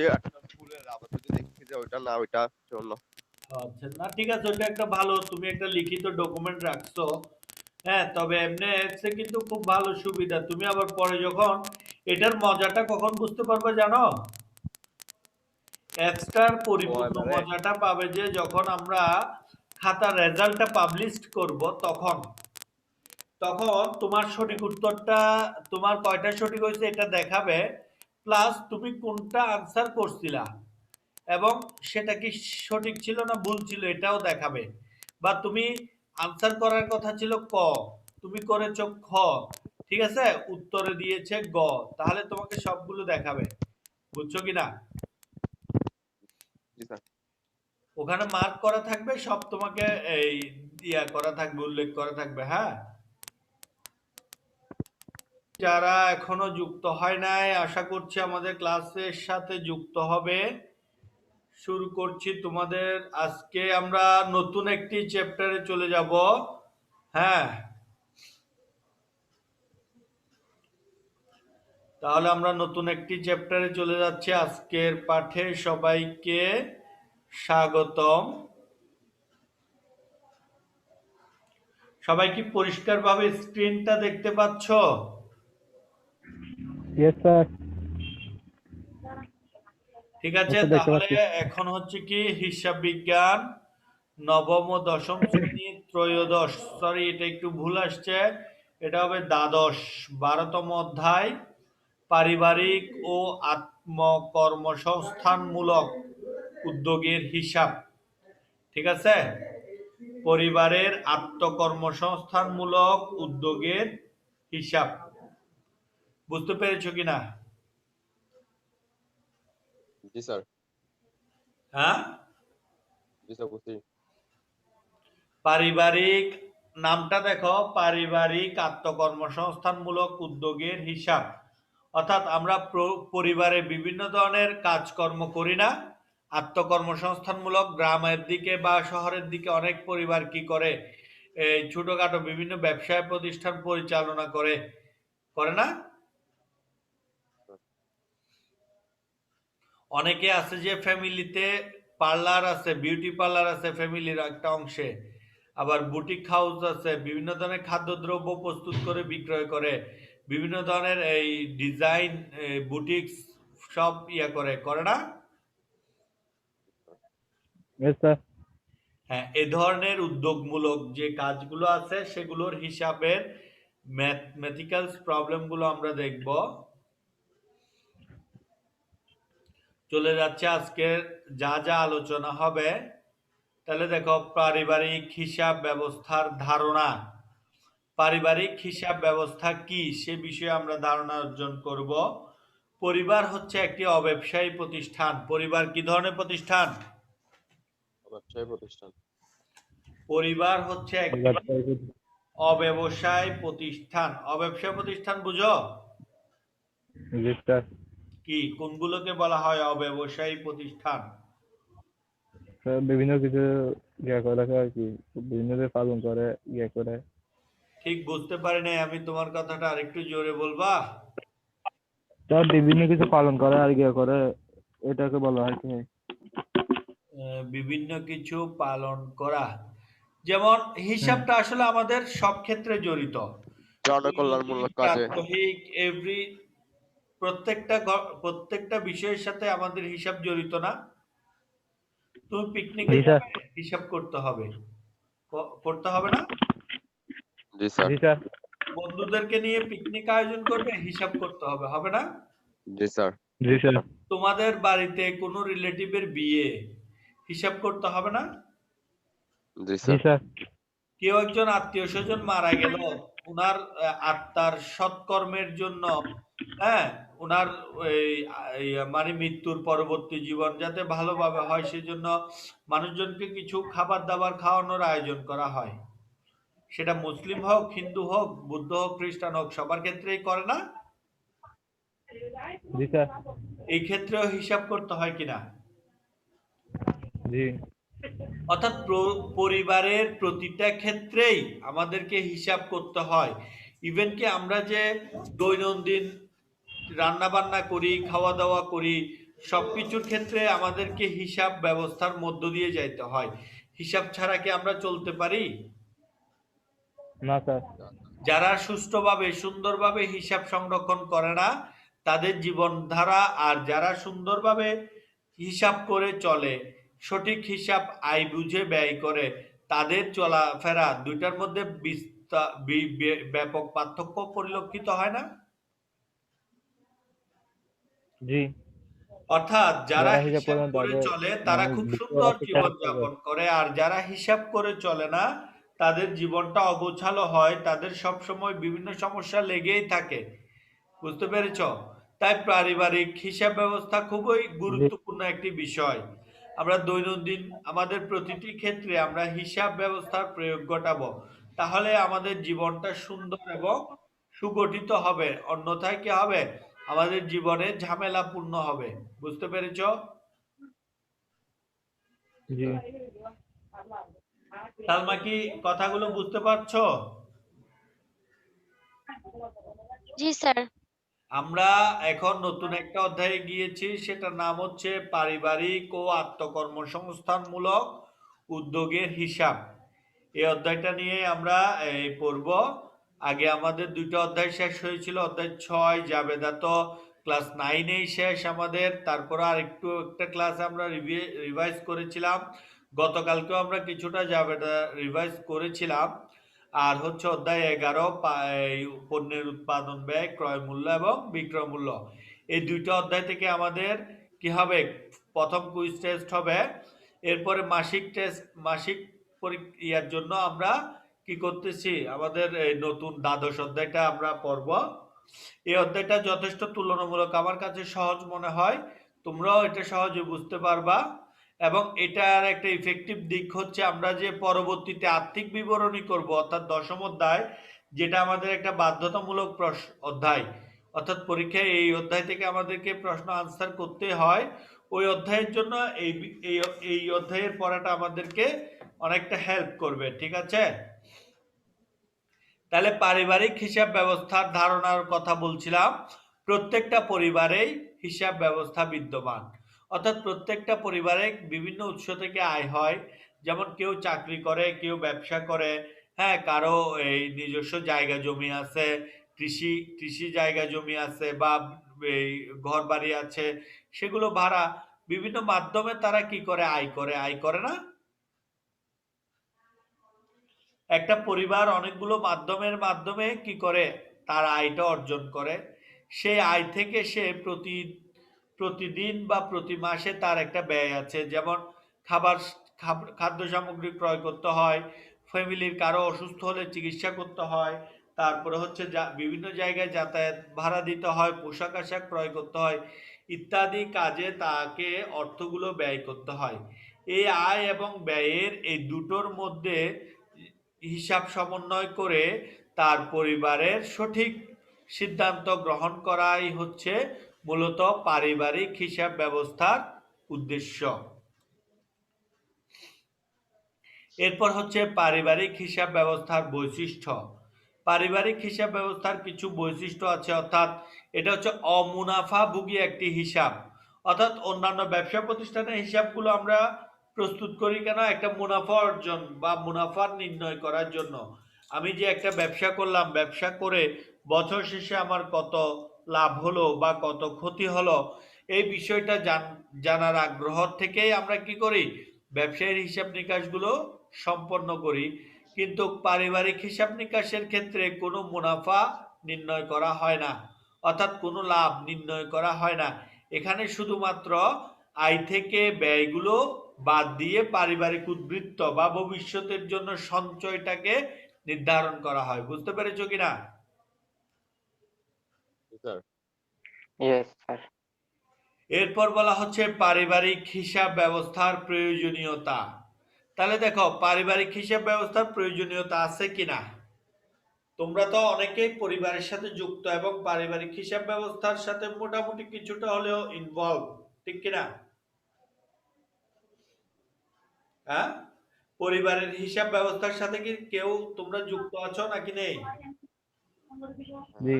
যদি একটা ফুলের আবার যদি দেখি যে ওইটা না ওইটা জন্য। আচ্ছা না ঠিক আছে, ওটা একটা ভালো, তুমি একটা লিখিত ডকুমেন্ট রাখছো। হ্যাঁ, তবে এমনি এক্সে কিন্তু খুব ভালো সুবিধা। তুমি আবার পরে যখন এটার মজাটা কখন বুঝতে পারবে জানো? এক্সটার ও পরিপূর্ণ এবারে মজাটা পাবে যে যখন আমরা খাতার রেজাল্টটা পাবলিশ করব, তখন তখন তোমার সঠিক উত্তরটা, তোমার কয়টা সঠিক হয়েছে এটা দেখাবে, প্লাস তুমি কোনটা আনসার করছিলা এবং সেটা কি সঠিক ছিল না ভুল ছিল এটাও দেখাবে। বা তুমি আনসার করার কথা ছিল ক, তুমি করেছো খ, ঠিক আছে, উত্তরে দিয়েছে গ, তাহলে তোমাকে সবগুলো দেখাবে। বুঝছো কিনা? জি স্যার। ওখানে মার্ক করা থাকবে, সব তোমাকে এই ইয়া করা থাকবে, উল্লেখ করা থাকবে। হ্যাঁ, যারা এখনো যুক্ত হয় নাই, আশা করছি আমাদের ক্লাসের সাথে যুক্ত হবে। শুরু করছি তোমাদের, আজকে আমরা নতুন একটি চ্যাপ্টারে চলে যাব। হ্যাঁ, তাহলে আমরা নতুন একটি চ্যাপ্টারে চলে যাচ্ছি। আজকের পাঠে সবাইকে স্বাগতম। সবাই কি পরিষ্কারভাবে স্ক্রিনটা দেখতে পাচ্ছ? Yes sir. ঠিক আছে, আচ্ছা, দেখতে তাহলে পাচ্ছি। এখন হচ্ছে কি হিসাব বিজ্ঞান নবম ও দশম শ্রেণী ত্রয়োদশ, সরি এটা একটু ভুল আসছে, এটা হবে দ্বাদশ 12তম অধ্যায়, পারিবারিক ও আত্মকর্মসংস্থানমূলক উদ্যোগের হিসাব। ঠিক আছে, পরিবারের আত্মকর্মসংস্থানমূলক উদ্যোগের হিসাব। বুঝতে পেরেছো কিনা? জি স্যার। হ্যাঁ, জি স্যার বুঝছি। পারিবারিক, নামটা দেখো, পারিবারিক আত্মকর্মসংস্থানমূলক উদ্যোগের হিসাব। অর্থাৎ আমরা পরিবারে বিভিন্ন ধরনের কাজকর্ম করি না, আত্মকর্মসংস্থানমূলক। গ্রামের দিকে বা শহরের দিকে অনেক পরিবার কি করে, এই ছোটখাটো বিভিন্ন ব্যবসায় প্রতিষ্ঠান পরিচালনা করে, করে না? অনেকে আছে যে ফ্যামিলিতে পার্লার আছে, বিউটি পার্লার আছে ফ্যামিলির একটা অংশে, আবার বুটিক হাউস আছে, বিভিন্ন ধরনের খাদ্যদ্রব্য প্রস্তুত করে বিক্রয় করে, বিভিন্ন ধরনের এই ডিজাইন বুটিক্স সব ইয়া করে, করে না? Yes sir. হ্যাঁ, এ ধরনের উদ্যোগমূলক যে কাজগুলো আছে সেগুলোর হিসাবের ম্যাথমেটিক্যাল প্রবলেমগুলো আমরা দেখব। চলে যাচ্ছে আজকের যা যা আলোচনা হবে। তাহলে দেখো, পারিবারিক হিসাব ব্যবস্থার ধারণা। পারিবারিক হিসাব ব্যবস্থা কি সে বিষয়ে আমরা ধারণা অর্জন করব। পরিবার হচ্ছে একটি অব্যবসায়ী প্রতিষ্ঠান। পরিবার কি ধরনের প্রতিষ্ঠান? ব্যবসায়ী প্রতিষ্ঠান। পরিবার হচ্ছে একটি অব্যবসায় প্রতিষ্ঠান। অব্যবসায় প্রতিষ্ঠান বুঝো? জি স্যার। কি কোনগুলোকে বলা হয় অব্যবসায়ী প্রতিষ্ঠান? স্যার বিভিন্ন কিছু করে রাখে আর কি, বিভিন্ন যে পালন করে করে। ঠিক বুঝতে পারি নাই আমি, তোমার কথাটা আরেকটু জোরে বলবা? স্যার বিভিন্ন কিছু পালন করে আর করে, এটাকে বলা হয় কি? বিভিন্ন কিছু পালন করা, যেমন হুম। হিসাবটা আসলে আমাদের সব ক্ষেত্রে জড়িত। দৈনন্দিন, জনকল্যাণমূলক কাজে। প্রাত্যহিক, এভরি, প্রত্যেকটা প্রত্যেকটা বিষয়ের সাথে আমাদের হিসাব জড়িত না? তুমি পিকনিকে জি স্যার। যাবে, হিসাব করতে হবে, করতে হবে না? জি স্যার। জি স্যার। বন্ধুদেরকে নিয়ে পিকনিক আয়োজন করবে, হিসাব করতে হবে, হবে না? জি স্যার। জি স্যার। তোমাদের বাড়িতে কোনো রিলেটিভের বিয়ে, হিসাব করতে হবে না? জি জি স্যার। স্যার। কেউ একজন আত্মীয় স্বজন মারা গেল, উনার আত্মার সৎকর্মের জন্য, হ্যাঁ, উনার এই মানে মৃত্যুর পরবর্তী জীবন যাতে ভালোভাবে হয় সেজন্য মানুষজনকে কিছু খাবার দাবার খাওয়ানোর আয়োজন করা হয়। সেটা মুসলিম হোক, হিন্দু হোক, বুদ্ধ হোক, খ্রিস্টান হোক, সবার ক্ষেত্রেই করে না? জি স্যার। এই ক্ষেত্রেও হিসাব করতে হয় কিনা? জি। অর্থাৎ পরিবারের প্রতিটা ক্ষেত্রেই আমাদেরকে হিসাব করতে হয়। ইভেন কি আমরা যে দৈনন্দিন রান্না বান্না করি, খাওয়া দাওয়া করি, সবকিছুর ক্ষেত্রে আমাদেরকে হিসাব ব্যবস্থার মধ্য দিয়ে যাইতে হয়। হিসাব ছাড়া কি আমরা চলতে পারি? না স্যার। না, যারা সুষ্ঠুভাবে সুন্দরভাবে হিসাব সংরক্ষণ করে না তাদের জীবনধারা, আর যারা সুন্দরভাবে হিসাব করে চলে, সঠিক হিসাব আয় বুঝে ব্যয় করে, তাদের চলাফেরা দুইটার মধ্যে ব্যাপক পার্থক্য পরিলক্ষিত হয় না? জি। অর্থাৎ যারা যারা হিসাব হিসাব করে না করে তাদের চলে তারা খুব বিক্রয় সুন্দর আছে জীবন খারাপ থাকে। যাপন করে, আর যারা হিসাব করে চলে না তাদের জীবনটা অগোছালো হয়, তাদের সব সময় বিভিন্ন সমস্যা লেগেই থাকে। বুঝতে পেরেছ? তাই পারিবারিক হিসাব ব্যবস্থা খুবই জি। গুরুত্বপূর্ণ একটি বিষয়। আমরা দৈনন্দিন আমাদের প্রতিটি ক্ষেত্রে আমরা হিসাব ব্যবস্থার প্রয়োগ ঘটাবো, তাহলে আমাদের জীবনটা সুন্দর এবং সুগঠিত হবে। অন্যথায় কি হবে? আমাদের জীবনে ঝামেলাপূর্ণ হবে। বুঝতে পেরেছ? জি। সালমা, কি কথাগুলো বুঝতে পারছো? জি স্যার। আমরা এখন নতুন একটা অধ্যায়ে গিয়েছি, সেটার নাম হচ্ছে পারিবারিক ও আত্মকর্মসংস্থানমূলক উদ্যোগের হিসাব। এই অধ্যায়টা নিয়ে আমরা পড়ব। আগে আমাদের দুইটা অধ্যায় শেষ হয়েছিল, অধ্যায় 6 জাবেদা তো ক্লাস 9-এই শেষ আমাদের। তারপর আর একটু একটা ক্লাস আমরা রিভাইজ করেছিলাম। গতকালকেও আমরা কিছুটা জাবেদা রিভাইজ করেছিলাম। আর হচ্ছে অধ্যায় 11 পণ্যের উৎপাদন ব্যয়, ক্রয় মূল্য এবং বিক্রয় মূল্য। এই দুইটা অধ্যায় থেকে আমাদের কি হবে? প্রথম কুইজ টেস্ট হবে। এরপরে মাসিক টেস্ট, মাসিক ইয়ার জন্য আমরা কি করতেছি, আমাদের এই নতুন দ্বাদশ অধ্যায়টা আমরা পড়ব। এই অধ্যায়টা যথেষ্ট তুলনামূলক আমার কাছে সহজ মনে হয়, তোমরাও এটা সহজে বুঝতে পারবা। এবং এটার একটা ইফেক্টিভ দিক হচ্ছে আমরা যে পরবর্তীতে আর্থিক বিবরণী করব, অর্থাৎ দশম অধ্যায়, যেটা আমাদের একটা বাধ্যতামূলক অধ্যায়, অর্থাৎ পরীক্ষায় এই অধ্যায় থেকে আমাদেরকে প্রশ্ন আনসার করতে হয়। ওই অধ্যায়ের জন্য এই এই এই অধ্যায়ের পড়াটা আমাদেরকে অনেকটা হেল্প করবে। ঠিক আছে? তাহলে পারিবারিক হিসাব ব্যবস্থার ধারণার কথা বলছিলাম। প্রত্যেকটা পরিবারেই হিসাব ব্যবস্থা বিদ্যমান, অর্থাৎ প্রত্যেকটা পরিবারে বিভিন্ন উৎস থেকে আয় হয়। যেমন কেউ চাকরি করে, কেউ ব্যবসা করে, হ্যাঁ, কারো এই নিজস্ব জায়গা জমি আছে, কৃষি কৃষি জায়গা জমি আছে, বা এই ঘর বাড়ি আছে, সেগুলো ভাড়া, বিভিন্ন মাধ্যমে তারা কি করে? আয় করে না? একটা পরিবার অনেকগুলো মাধ্যমের মাধ্যমে কি করে তার আয়টা অর্জন করে। সেই আয় থেকে সে প্রতিদিন বা প্রতি মাসে তার একটা ব্যয় আছে। যেমন খাবার, খাদ্য সামগ্রী ক্রয় করতে হয়, ফ্যামিলির কারো অসুস্থ হলে চিকিৎসা করতে হয়, তারপরে হচ্ছে বিভিন্ন জায়গায় যাতায়াত ভাড়া দিতে হয়, পোশাক আশাক ক্রয় করতে হয়, ইত্যাদি কাজে তাকে অর্থগুলো ব্যয় করতে হয়। এই আয় এবং ব্যয়ের এই দুটোর মধ্যে হিসাব সমন্বয় করে তার পরিবারের সঠিক সিদ্ধান্ত গ্রহণ করাই হচ্ছে মূলত পারিবারিক হিসাব ব্যবস্থার উদ্দেশ্য। এরপর হচ্ছে পারিবারিক হিসাব ব্যবস্থার বৈশিষ্ট্য। পারিবারিক হিসাব ব্যবস্থার কিছু বৈশিষ্ট্য আছে, অর্থাৎ এটা হচ্ছে অমুনাফাভোগী একটি হিসাব। অর্থাৎ অন্যান্য ব্যবসা প্রতিষ্ঠানের হিসাবগুলো আমরা প্রস্তুত করি কেন? একটা মুনাফা অর্জন বা মুনাফা নির্ণয় করার জন্য। আমি যে একটা ব্যবসা করলাম, ব্যবসা করে বছর শেষে আমার কত লাভ হলো বা কত ক্ষতি হলো, এই বিষয়টা জানার আগ্রহ থেকেই আমরা কি করি? ব্যবসায়ের হিসাব নিকাশগুলো সম্পন্ন করি। কিন্তু পারিবারিক হিসাব নিকাশের ক্ষেত্রে কোনো মুনাফা নির্ণয় করা হয় না, অর্থাৎ কোনো লাভ নির্ণয় করা হয় না। এখানে শুধুমাত্র আয় থেকে ব্যয়গুলো বাদ দিয়ে পারিবারিক উদ্বৃত্ত বা ভবিষ্যতের জন্য সঞ্চয়টাকে নির্ধারণ করা হয়। বুঝতে পেরেছো কিনা? স্যার। Yes sir. এরপর বলা হচ্ছে পারিবারিক হিসাব ব্যবস্থার প্রয়োজনীয়তা। তাহলে দেখো পারিবারিক হিসাব ব্যবস্থার প্রয়োজনীয়তা আছে কিনা। তোমরা তো অনেকেই পরিবারের সাথে যুক্ত এবং পারিবারিক হিসাব ব্যবস্থার সাথে মোটামুটি কিছুটা হলেও ইনভলভ, ঠিক কিনা? হ্যাঁ, পরিবারের হিসাব ব্যবস্থার সাথে কি কেউ তোমরা যুক্ত আছো নাকি নেই? জি।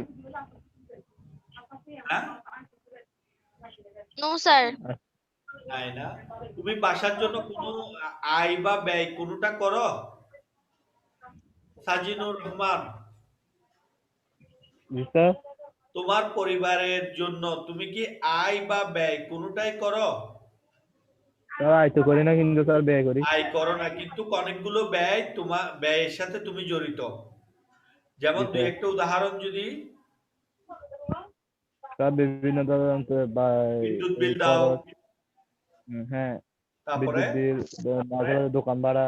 হ্যাঁ, No, sir. আয় না। তুমি বাসার জন্য কোনো আয় বা ব্যয় কোনোটা করো? সাজিনুর রহমান, জি স্যার। তোমার পরিবারের জন্য তুমি কি আয় বা ব্যয় কোনোটাই করো? স্যার আয় তো করি না, কিন্তু স্যার ব্যয় করি। আয় করো না, কিন্তু অনেকগুলো ব্যয় তোমার ব্যয়ের সাথে তুমি জড়িত। যেমন জি দুই স্যার। একটা উদাহরণ যদি। স্যার বিভিন্ন ধরনের বা বিদ্যুৎ এই বিল দাও, খরচ, হ্যাঁ, তারপরে বিদ্যুৎ বিল, তারপরে দোকান ভাড়া,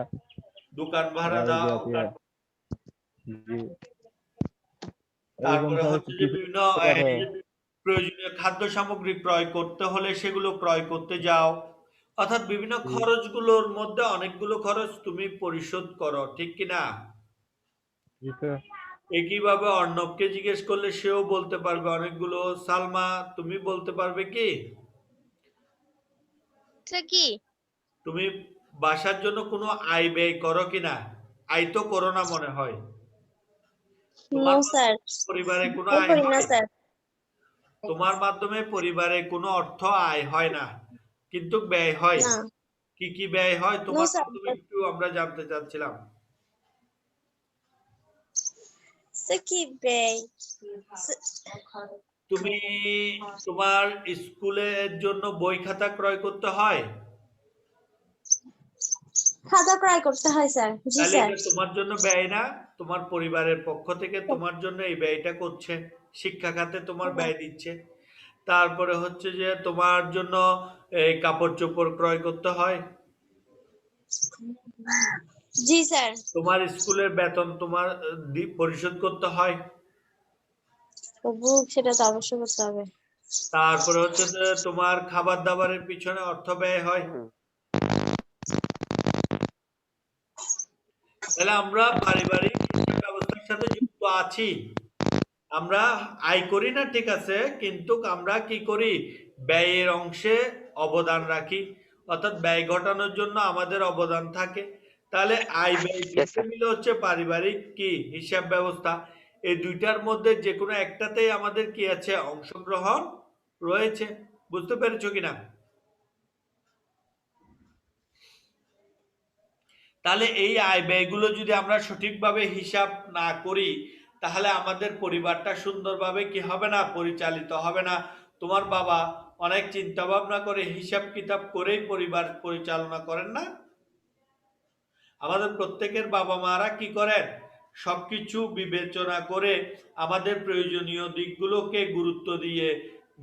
দোকান ভাড়া আর দাও, জি, এরকম তারপরে স্যার হচ্ছে যে কিছু বিভিন্ন ছোটখাটো। প্রয়োজনীয় খাদ্য সামগ্রী ক্রয় করতে হলে সেগুলো ক্রয় করতে যাও। অর্থাৎ বিভিন্ন জি খরচগুলোর মধ্যে অনেকগুলো খরচ তুমি পরিশোধ করো, ঠিক কিনা? জি স্যার। একইভাবে অর্ণবকে জিজ্ঞেস করলে সেও বলতে পারবে অনেকগুলো। সালমা, তুমি বলতে পারবে কি Sir, কি? তুমি বাসার জন্য কোনো আয় ব্যয় করো কিনা? আয় তো করো না মনে হয়। তোমার No, sir. পরিবারে কোনো ও আয় করি না, হয়? স্যার। তোমার মাধ্যমে পরিবারে কোনো অর্থ আয় হয় না, কিন্তু ব্যয় হয়। না। কি কি ব্যয় হয় No, তোমার sir. মাধ্যমে একটু আমরা জানতে চাচ্ছিলাম। Sir, কি ব্যয়? তুমি তোমার স্কুলের জন্য বই খাতা ক্রয় করতে হয়, খাতা ক্রয় করতে হয়, স্যার। জি, তাহলে স্যার। এটা তোমার জন্য ব্যয় না? তোমার পরিবারের পক্ষ থেকে তোমার জন্য এই ব্যয়টা করছে, শিক্ষা খাতে তোমার ব্যয় দিচ্ছে। তারপরে হচ্ছে যে তোমার জন্য এই কাপড় চোপড় ক্রয় করতে হয়, জি, স্যার। তোমার স্কুলের বেতন তোমার পরিশোধ করতে হয়। বুক সেটা তো অবশ্যই করতে হবে। তারপরে হচ্ছে যে তোমার খাবার দাবারের পিছনে অর্থ ব্যয় হয়। তাহলে আমরা পারিবারিক শিক্ষা ব্যবস্থার সাথে যুক্ত আছি। আমরা আয় করি না, ঠিক আছে, কিন্তু আমরা কি করি? ব্যয়ের অংশে অবদান রাখি, অর্থাৎ ব্যয় ঘটানোর জন্য আমাদের অবদান থাকে। তাহলে আয় ব্যয় Yes, দুইটা sir. মিলে হচ্ছে পারিবারিক কি হিসাব ব্যবস্থা। এই দুইটার মধ্যে যে কোনো একটাতেই আমাদের কি আছে? অংশগ্রহণ রয়েছে। বুঝতে পেরেছো কিনা? তাহলে এই আয় ব্যয়গুলো যদি আমরা সঠিকভাবে হিসাব না করি, তাহলে আমাদের পরিবারটা সুন্দরভাবে কি হবে না? পরিচালিত হবে না। তোমার বাবা অনেক চিন্তা ভাবনা করে হিসাব কিতাব করেই পরিবার পরিচালনা করেন না? আমাদের প্রত্যেকের বাবা মারা কি করেন? সবকিছু বিবেচনা করে আমাদের প্রয়োজনীয় দিকগুলোকে গুরুত্ব দিয়ে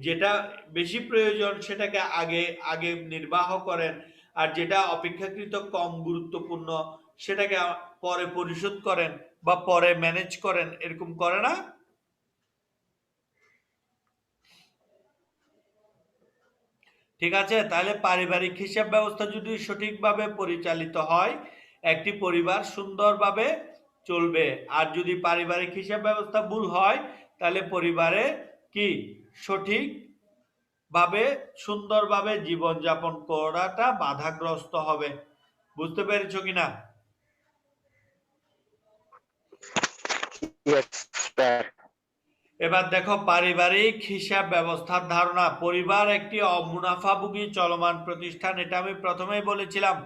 যেটা বেশি প্রয়োজন সেটাকে আগে আগে নির্বাহ করেন, আর যেটা অপেক্ষাকৃত কম গুরুত্বপূর্ণ সেটাকে পরে পরিশোধ করেন বা পরে ম্যানেজ করেন, এরকম করে না? ঠিক আছে, তাহলে পারিবারিক হিসাব ব্যবস্থা যদি সঠিকভাবে পরিচালিত হয়, একটি পরিবার সুন্দরভাবে চলবে। আর যদি পারিবারিক হিসাব ব্যবস্থা ভুল হয়, তাহলে পরিবারে কি সঠিকভাবে সুন্দরভাবে জীবনযাপন করাটা বাধাগ্রস্ত হবে। বুঝতে পেরেছো কিনা? Yes, sir. এবার দেখো পারিবারিক হিসাব ব্যবস্থার ধারণা। পরিবার একটি অমুনাফাভোগী চলমান প্রতিষ্ঠান, এটা আমি প্রথমেই বলেছিলাম।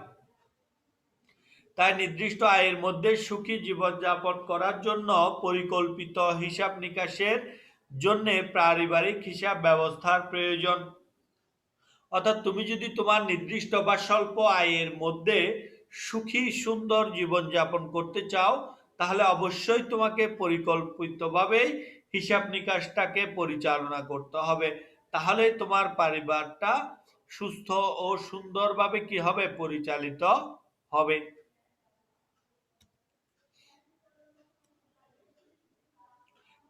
তাই নির্দিষ্ট আয়ের মধ্যে সুখী জীবনযাপন করার জন্য পরিকল্পিত হিসাব নিকাশের জন্য পারিবারিক হিসাব ব্যবস্থার প্রয়োজন। অর্থাৎ তুমি যদি তোমার নির্দিষ্ট বা স্বল্প আয়ের মধ্যে সুখী সুন্দর জীবনযাপন করতে চাও, তাহলে অবশ্যই তোমাকে পরিকল্পিতভাবে হিসাব নিকাশটাকে পরিচালনা করতে হবে। তাহলে তোমার পরিবারটা সুস্থ ও সুন্দরভাবে কি হবে? পরিচালিত হবে।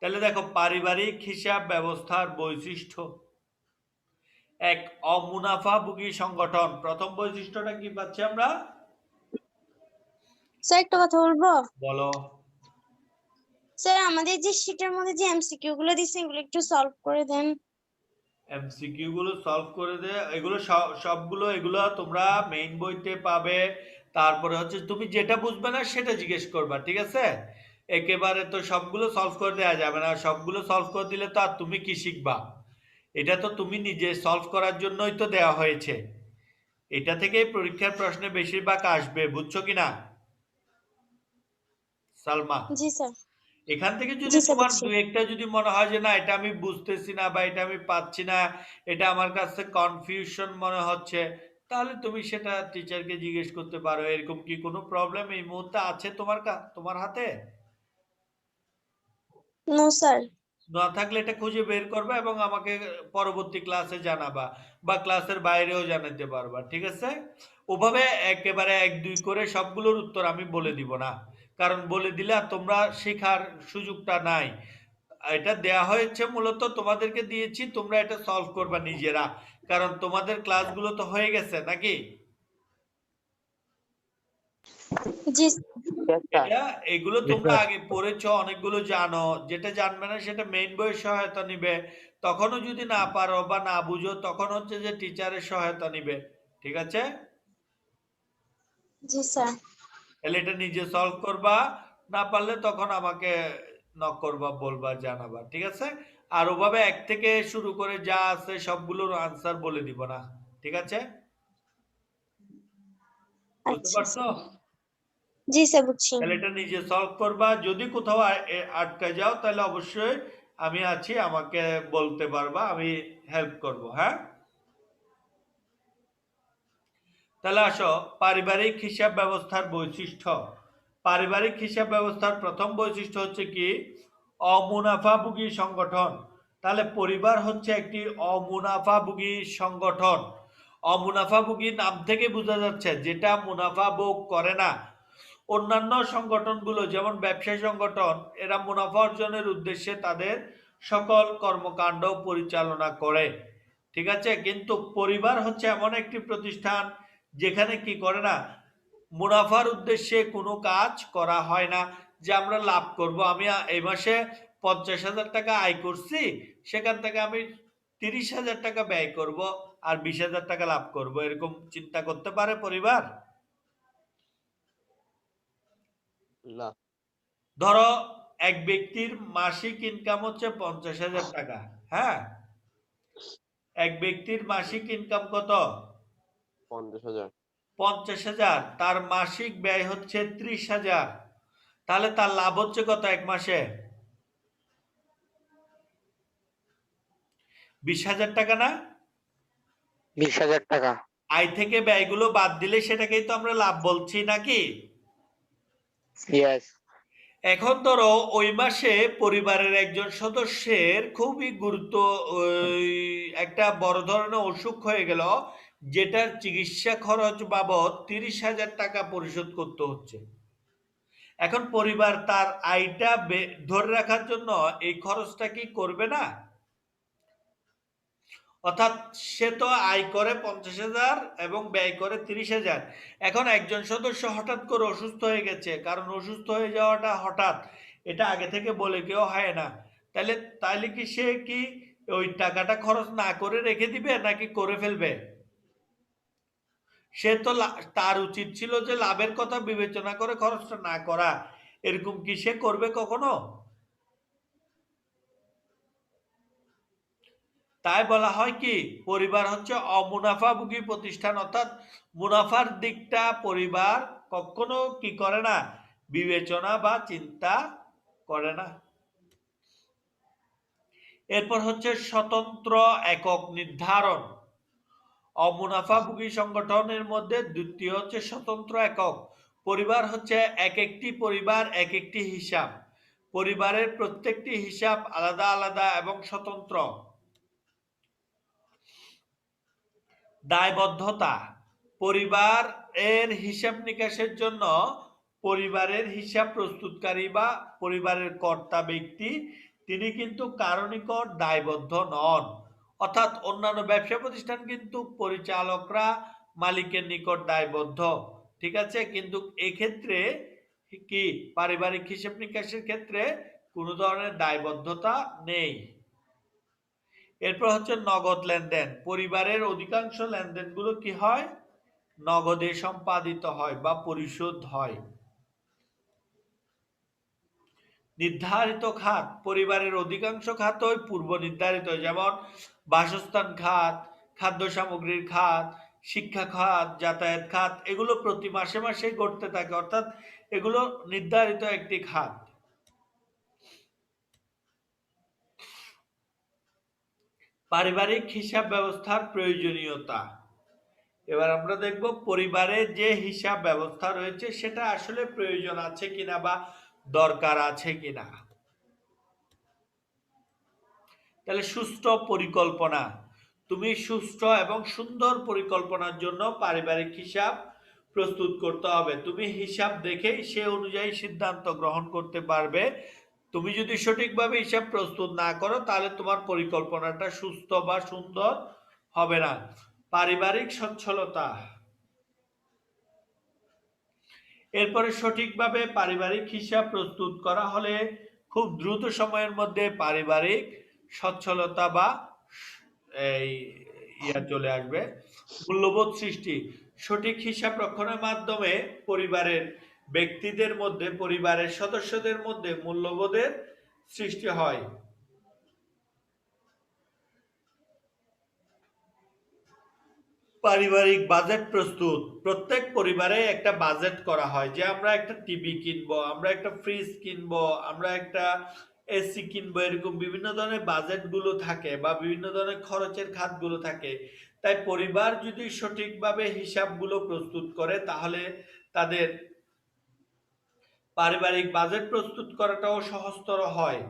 তাহলে দেখো পারিবারিক হিসাব ব্যবস্থার বৈশিষ্ট্য। এক, অমুনাফাভোগী সংগঠন। প্রথম বৈশিষ্ট্যটা কি পাচ্ছি আমরা? স্যার, একটা কথা বলবো? বলো। স্যার, আমাদের যে শীটের মধ্যে যে এমসিকিউ গুলো দিচ্ছে এগুলো একটু সলভ করে দেন। এমসিকিউ গুলো সলভ করে দে, এগুলো সবগুলো এগুলো তোমরা মেইন বইতে পাবে। তারপরে হচ্ছে তুমি যেটা বুঝবে না সেটা জিজ্ঞেস করবা, ঠিক আছে? একেবারে তো সবগুলো সলভ করে দেওয়া যাবে না, সবগুলো সলভ করে দিলে তো আর তুমি কি শিখবা? এটা তো তুমি নিজে সলভ করার জন্যই তো দেওয়া হয়েছে। এটা থেকেই পরীক্ষার প্রশ্নে বেশিরভাগ আসবে, বুঝছো কিনা সালমা? জি স্যার। এখান থেকে যদি জি স্যার, তোমার বুঝছি। দু একটা যদি মনে হয় যে না এটা আমি বুঝতেছি না বা এটা আমি পাচ্ছি না, এটা আমার কাছে কনফিউশন মনে হচ্ছে, তাহলে তুমি সেটা টিচারকে জিজ্ঞেস করতে পারো। এরকম কি কোনো প্রবলেম এই মুহূর্তে আছে তোমার হাতে? No sir. না থাকলে এটা খুঁজে বের করবে এবং আমাকে পরবর্তী ক্লাসে জানাবা বা ক্লাসের বাইরেও জানাতে পারবা, ঠিক আছে? ওভাবে একেবারে এক দুই করে সবগুলোর উত্তর আমি বলে দিব না, কারণ বলে দিলে আর তোমরা শেখার সুযোগটা নাই। এটা দেয়া হয়েছে মূলত তোমাদেরকে দিয়েছি, তোমরা এটা সলভ করবা নিজেরা, কারণ তোমাদের ক্লাসগুলো তো হয়ে গেছে নাকি? জি Yes, sir. এটা এগুলো Yes, তোমরা sir. আগে পড়েছো, অনেকগুলো জানো। যেটা জানবে না সেটা মেইন বইয়ের সহায়তা নিবে। তখনও যদি না পারো বা না বুঝো তখন হচ্ছে যে টিচারের সহায়তা নিবে, ঠিক আছে? জি স্যার। তাহলে এটা নিজে সলভ করবা, না পারলে তখন আমাকে নক করবা, বলবা, জানাবা, ঠিক আছে? আর ওভাবে এক থেকে শুরু করে যা আছে সবগুলোর আনসার বলে দিব না, ঠিক আছে? বুঝতে আচ্ছা পারছো? স্যার। জি স্যার, বুঝছি। তাহলে এটা নিজে সলভ করবা। যদি কোথাও আটকে যাও তাহলে অবশ্যই আমি আছি, আমাকে বলতে পারবা, আমি হেল্প করব, হ্যাঁ? তাহলে আসো, পারিবারিক হিসাব ব্যবস্থার বৈশিষ্ট্য। পারিবারিক হিসাব ব্যবস্থার প্রথম বৈশিষ্ট্য হচ্ছে কি? অমুনাফাভোগী সংগঠন। তাহলে পরিবার হচ্ছে একটি অমুনাফাভোগী সংগঠন। অমুনাফাভোগী নাম থেকে বোঝা যাচ্ছে যেটা মুনাফা ভোগ করে না। অন্যান্য সংগঠনগুলো যেমন ব্যবসায়ী সংগঠন, এরা মুনাফা অর্জনের উদ্দেশ্যে তাদের সকল কর্মকাণ্ড পরিচালনা করে, ঠিক আছে? কিন্তু পরিবার হচ্ছে এমন একটি প্রতিষ্ঠান যেখানে কি করে না, মুনাফার উদ্দেশ্যে কোনো কাজ করা হয় না। যে আমরা লাভ করব, আমি এই মাসে 50,000 টাকা আয় করছি, সেখান থেকে আমি 30,000 টাকা ব্যয় করব আর 20,000 টাকা লাভ করব, এরকম চিন্তা করতে পারে পরিবার? না। ধরো এক ব্যক্তির মাসিক ইনকাম হচ্ছে 50,000 টাকা, হ্যাঁ? এক ব্যক্তির মাসিক ইনকাম কত? 50,000। 50,000। তার মাসিক ব্যয় হচ্ছে 30,000। তাহলে তার লাভ হচ্ছে কত এক মাসে? 20,000 টাকা না? 20,000 টাকা। আয় থেকে ব্যয়গুলো বাদ দিলে সেটাকেই তো আমরা লাভ বলছি নাকি? Yes. এখন ধরো ওই মাসে পরিবারের একজন সদস্যের খুবই একটা বড় ধরনের অসুখ হয়ে গেল, যেটার চিকিৎসা খরচ বাবদ 30,000 টাকা পরিশোধ করতে হচ্ছে। এখন পরিবার তার আয়টা ধরে রাখার জন্য এই খরচটা কি করবে না? অর্থাৎ সে তো আয় করে 50,000 এবং ব্যয় করে 30,000। এখন একজন সদস্য হঠাৎ করে অসুস্থ হয়ে গেছে, কারণ অসুস্থ হয়ে যাওয়াটা হঠাৎ, এটা আগে থেকে বলে কেউ হয় না। তাহলে তাহলে কি সে কি ওই টাকাটা খরচ না করে রেখে দিবে নাকি করে ফেলবে? সে তো তার উচিত ছিল যে লাভের কথা বিবেচনা করে খরচটা না করা। এরকম কি সে করবে কখনো? তাই বলা হয় কি, পরিবার হচ্ছে অমুনাফাভোগী প্রতিষ্ঠান, অর্থাৎ মুনাফার দিকটা পরিবার কখনো কি করে না, বিবেচনা বা চিন্তা করে না। এরপর হচ্ছে স্বতন্ত্র একক নির্ধারণ। অমুনাফাভোগী সংগঠনের মধ্যে দ্বিতীয় হচ্ছে স্বতন্ত্র একক। পরিবার হচ্ছে এক একটি পরিবার এক একটি হিসাব। পরিবারের প্রত্যেকটি হিসাব আলাদা আলাদা এবং স্বতন্ত্র। দায়বদ্ধতা। পরিবার এর হিসাব নিকাশের জন্য পরিবারের হিসাব প্রস্তুতকারী বা পরিবারের কর্তা ব্যক্তি তিনি কিন্তু কারো নিকট দায়বদ্ধ নন। অর্থাৎ অন্যান্য ব্যবসা প্রতিষ্ঠান কিন্তু পরিচালকরা মালিকের নিকট দায়বদ্ধ, ঠিক আছে? কিন্তু এক্ষেত্রে কি পারিবারিক হিসাব নিকাশের ক্ষেত্রে কোনো ধরনের দায়বদ্ধতা নেই। এরপর হচ্ছে নগদ লেনদেন। পরিবারের অধিকাংশ লেনদেনগুলো কি হয়? নগদে সম্পাদিত হয় বা পরিশোধ হয়। নির্ধারিত খাত, পরিবারের অধিকাংশ খাতই পূর্ব নির্ধারিত, যেমন বাসস্থান খাত, খাদ্য সামগ্রীর খাত, শিক্ষা খাত, যাতায়াত খাত, এগুলো প্রতি মাসে মাসে ঘটতে থাকে, অর্থাৎ এগুলো নির্ধারিত একটি খাত। পারিবারিক হিসাব ব্যবস্থার প্রয়োজনীয়তা। এবার আমরা দেখব পরিবারে যে হিসাব ব্যবস্থা রয়েছে সেটা আসলে প্রয়োজন আছে কিনা বা দরকার আছে কিনা। তাহলে সুষ্ঠু পরিকল্পনা, তুমি সুষ্ঠু এবং সুন্দর পরিকল্পনার জন্য পারিবারিক হিসাব প্রস্তুত করতে হবে। তুমি হিসাব দেখেই সে অনুযায়ী সিদ্ধান্ত গ্রহণ করতে পারবে। তুমি যদি সঠিকভাবে হিসাব প্রস্তুত না করো তাহলে তোমার পরিকল্পনাটা সুস্থ বা সুন্দর হবে না। পারিবারিক সচ্ছলতা, এরপরে সঠিকভাবে পারিবারিক হিসাব প্রস্তুত করা হলে খুব দ্রুত সময়ের মধ্যে পারিবারিক সচ্ছলতা বা এই চলে আসবে। মূল্যবোধ সৃষ্টি, সঠিক হিসাব রক্ষণের মাধ্যমে পরিবারের ব্যক্তিদের মধ্যে, পরিবারের সদস্যদের মধ্যে মূল্যবোধের সৃষ্টি হয়। পারিবারিক বাজেট প্রস্তুত, প্রত্যেক পরিবারে একটা বাজেট করা হয় যে আমরা একটা টিভি কিনবো, আমরা একটা ফ্রিজ কিনবো, আমরা একটা এসি কিনবো, এরকম বিভিন্ন ধরনের বাজেট গুলো থাকে বা বিভিন্ন ধরনের খরচের খাতগুলো থাকে। তাই পরিবার যদি সঠিকভাবে হিসাবগুলো প্রস্তুত করে তাহলে তাদের পারিবারিক বাজেট প্রস্তুত করাটাও সহজতর হয়।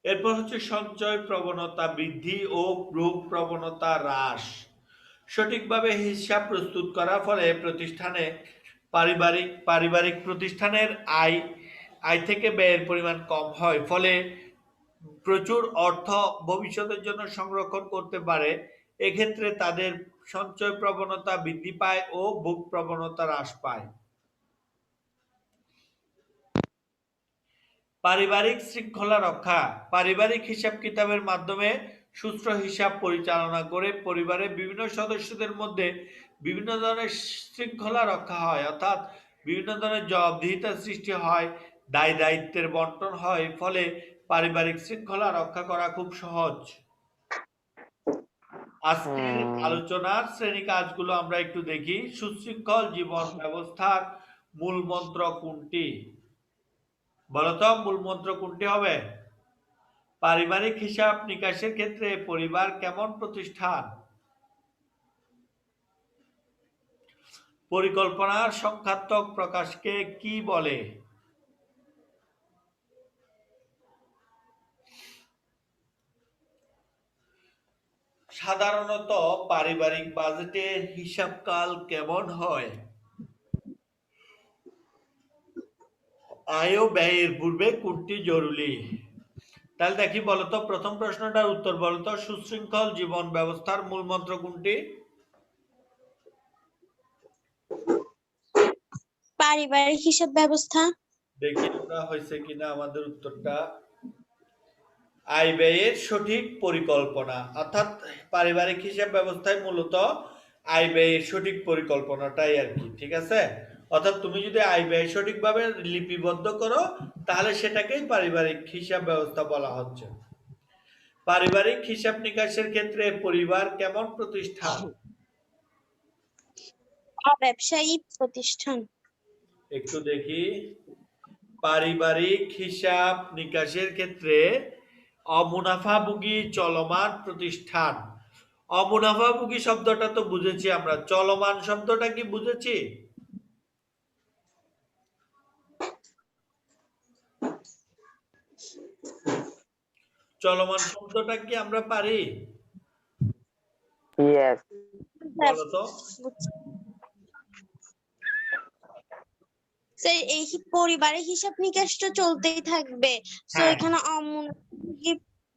এরপর হচ্ছে সঞ্চয় প্রবণতা বৃদ্ধি ও ভোগ প্রবণতা হ্রাস। সঠিকভাবে হিসাব প্রস্তুত করার ফলে প্রতিষ্ঠানে পারিবারিক প্রতিষ্ঠানের আয় থেকে ব্যয়ের পরিমাণ কম হয়, ফলে প্রচুর অর্থ ভবিষ্যতের জন্য সংরক্ষণ করতে পারে। এক্ষেত্রে তাদের সঞ্চয় প্রবণতা বৃদ্ধি পায় ও ভোগ প্রবণতা হ্রাস পায়। পারিবারিক শৃঙ্খলা রক্ষা, পারিবারিক হিসাব কিতাবের মাধ্যমে সুষ্ঠু হিসাব পরিচালনা করে পরিবারের বিভিন্ন সদস্যদের মধ্যে বিভিন্ন ধরনের শৃঙ্খলা রক্ষা হয়, অর্থাৎ বিভিন্ন ধরনের জবাবদিহিতা সৃষ্টি হয়, দায় দায়িত্বের বন্টন হয়, ফলে পারিবারিক শৃঙ্খলা রক্ষা করা খুব সহজ। আজকের আলোচনার শ্রেণী কাজগুলো আমরা একটু দেখি। সুশৃঙ্খল জীবন ব্যবস্থার মূল মন্ত্র কোনটি? বলতো মূল মন্ত্র কোনটি হবে? পারিবারিক হিসাব নিকাশের ক্ষেত্রে পরিবার কেমন প্রতিষ্ঠান? পরিকল্পনার সংখ্যাত্মক প্রকাশকে কি বলে? সাধারণত পারিবারিক বাজেটের হিসাবকাল কেমন হয়? আয় ও ব্যয়ের পূর্বে কোনটি জরুরি? তাহলে দেখি বলতো, প্রথম প্রশ্নটার উত্তর বলতো, সুশৃঙ্খল জীবন ব্যবস্থার মূল মন্ত্র কোনটি? পারিবারিক হিসাব ব্যবস্থা। দেখি আমরা হয়েছে কিনা আমাদের উত্তরটা। আয় ব্যয়ের সঠিক পরিকল্পনা, অর্থাৎ পারিবারিক হিসাব ব্যবস্থায় মূলত আয় ব্যয়ের সঠিক পরিকল্পনাটাই আর কি, ঠিক আছে? অর্থাৎ তুমি যদি আয় ব্যয় সঠিকভাবে লিপিবদ্ধ করো তাহলে সেটাকেই পারিবারিক হিসাব ব্যবস্থা বলা হচ্ছে। পারিবারিক হিসাব নিকাশের ক্ষেত্রে পরিবার কেমন প্রতিষ্ঠান? ব্যবসায়ী প্রতিষ্ঠান। একটু দেখি, পারিবারিক হিসাব নিকাশের ক্ষেত্রে অমুনাফাভোগী চলমান প্রতিষ্ঠান। অমুনাফাভোগী শব্দটা তো বুঝেছি আমরা, চলমান শব্দটা কি বুঝেছি? চলমান শব্দটা কি আমরা পারি? Yes. বলতো স্যার এই পরিবারের হিসাব নিকাশ তো চলতেই থাকবে, তো হ্যাঁ। এখানে অমূল্য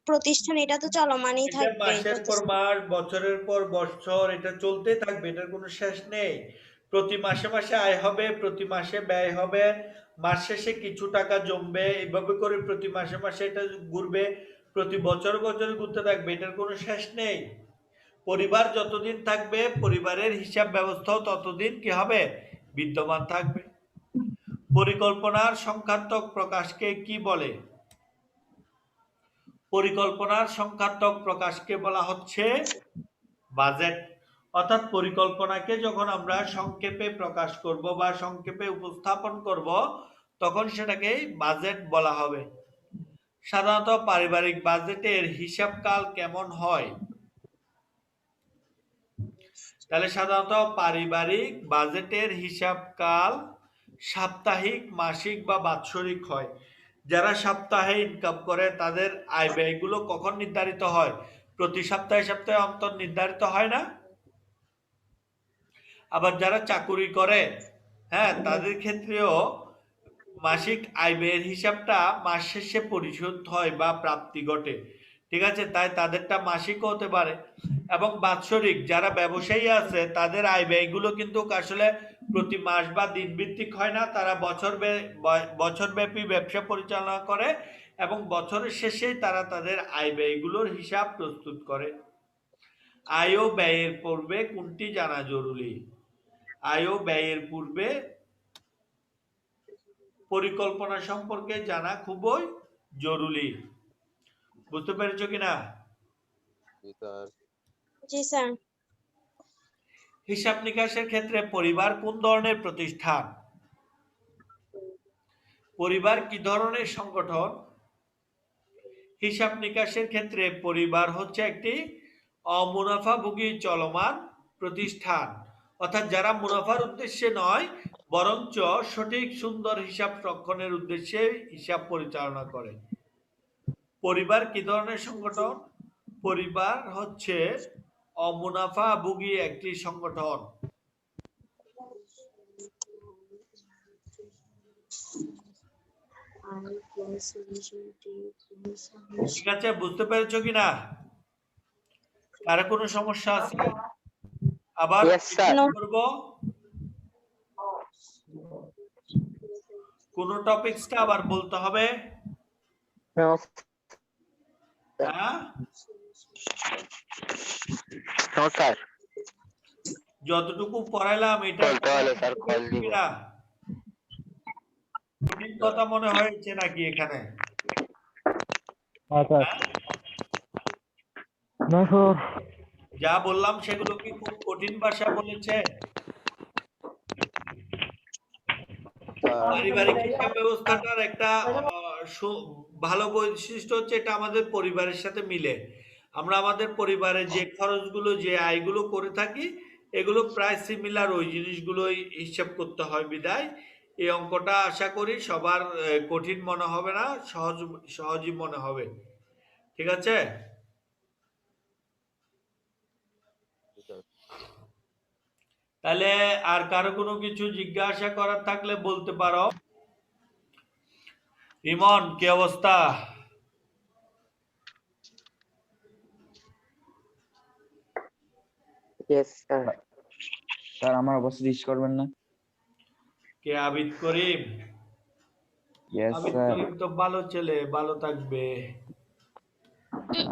প্রতিষ্ঠান এটা তো চলমানই এটা থাকবে। মাসের পর মাস, বছরের পর বছর এটা চলতে থাকবে, এটার কোনো শেষ নেই। প্রতি মাসে মাসে আয় হবে, প্রতি মাসে ব্যয় হবে, মাস শেষে কিছু টাকা জমবে, এইভাবে করে প্রতি মাসে মাসে এটা ঘুরবে, প্রতি বছর বছর ঘুরতে থাকবে, এটার কোনো শেষ নেই। পরিবার যতদিন থাকবে পরিবারের হিসাব ব্যবস্থাও ততদিন কি হবে? বিদ্যমান থাকবে। পরিকল্পনার সংখ্যাত্মক প্রকাশকে কি বলে? পরিকল্পনার সংখ্যাত্মক প্রকাশকে বলা হচ্ছে বাজেট। অর্থাৎ পরিকল্পনাকে যখন আমরা সংক্ষেপে প্রকাশ করব বা সংক্ষেপে উপস্থাপন করব তখন সেটাকে বাজেট বলা হবে। সাধারণত পারিবারিক বাজেটের হিসাবকাল কেমন হয়? তাহলে সাধারণত পারিবারিক বাজেটের হিসাবকাল সাপ্তাহিক, মাসিক বা বাৎসরিক হয়। যারা সপ্তাহে ইনকাম করে তাদের আয় ব্যয়গুলো কখন নির্ধারিত হয়? প্রতি সপ্তাহে সপ্তাহে অন্তর নির্ধারিত হয় না? আবার যারা চাকুরি করে, হ্যাঁ, তাদের ক্ষেত্রেও মাসিক আয় ব্যয়ের হিসাবটা মাস শেষে পরিশোধ হয় বা প্রাপ্তি ঘটে। ঠিক আছে, তাই তাদেরটা মাসিকও হতে পারে। এবং বাৎসরিক যারা ব্যবসায়ী আছে তাদের আয় ব্যয়গুলো কিন্তু আসলে প্রতি মাস বা দিন ভিত্তিক হয় না, তারা বছরব্যাপী ব্যবসা পরিচালনা করে এবং বছরের শেষেই তারা তাদের আয় ব্যয়গুলোর হিসাব প্রস্তুত করে। আয় ও ব্যয়ের পূর্বে কোনটি জানা জরুরি? আয় ও ব্যয়ের পূর্বে পরিকল্পনা সম্পর্কে জানা খুবই জরুরি। বুঝতে পেরেছো কিনা? জি স্যার। জি স্যার। হিসাব নিকাশের ক্ষেত্রে পরিবার কোন ধরনের প্রতিষ্ঠান? পরিবার কি ধরনের সংগঠন? হিসাব নিকাশের ক্ষেত্রে পরিবার হচ্ছে একটি অমুনাফাভোগী চলমান প্রতিষ্ঠান। অর্থাৎ যারা মুনাফার উদ্দেশ্যে নয় বরঞ্চ সঠিক সুন্দর হিসাব রক্ষণের উদ্দেশ্যে হিসাব পরিচালনা করে। পরিবার কি ধরনের সংগঠন? পরিবার হচ্ছে অমুনাফাভোগী একটি সংগঠন। ঠিক আছে, বুঝতে পেরেছো কিনা? কারো কোনো সমস্যা আছে? আবার Yes, sir. করব কোন টপিকসটা আবার বলতে হবে? No, হ্যাঁ, no, sir. যতটুকু পড়াইলাম এটা বলতে হলে স্যার কল দিব। কিনা? কঠিন কথা মনে হয়েছে নাকি এখানে? হ্যাঁ স্যার। না স্যার। যা বললাম সেগুলো কি খুব কঠিন ভাষা বলেছে? পারিবারিক হিসাব ব্যবস্থাটার একটা ভালো বৈশিষ্ট্য হচ্ছে এটা আমাদের পরিবারের সাথে মিলে। আমরা আমাদের পরিবারে যে খরচগুলো যে আয়গুলো করে থাকি এগুলো প্রায় সিমিলার, ওই জিনিসগুলোই হিসাব করতে হয় বিদায় এই অঙ্কটা আশা করি সবার কঠিন মনে হবে না, সহজই মনে হবে। ঠিক আছে, তাহলে আর কারো কোনো কিছু জিজ্ঞাসা করার থাকলে বলতে পারো। ইমন, কি অবস্থা? Yes, sir. স্যার আমার অবস্থা জিজ্ঞেস করবেন না? কে? আবিদ করিম? Yes Abid sir. করিম তো ভালো ছেলে, ভালো থাকবে।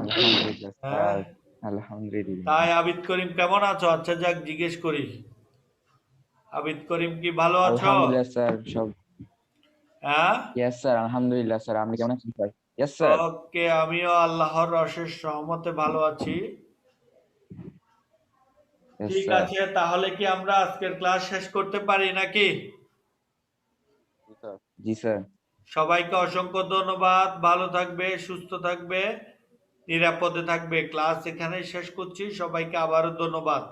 আলহামদুলিল্লাহ হ্যাঁ, স্যার, আলহামদুলিল্লাহ। তাই আবিদ করিম কেমন আছো? আচ্ছা যাক জিজ্ঞেস করি, আবিদ করিম কি ভালো আছো? আলহামদুলিল্লাহ স্যার, সব হ্যাঁ, ইয়েস স্যার, আলহামদুলিল্লাহ স্যার। আপনি কেমন আছেন স্যার? Yes sir. ওকে, আমিও আল্লাহর অশেষ রহমতে ভালো আছি। ইয়েস ঠিক স্যার। আছে, তাহলে কি আমরা আজকের ক্লাস শেষ করতে পারি নাকি? জি স্যার। সবাইকে অসংখ্য ধন্যবাদ। ভালো থাকবে, সুস্থ থাকবে, নিরাপদে থাকবে। ক্লাস এখানেই শেষ করছি। সবাইকে আবারও ধন্যবাদ।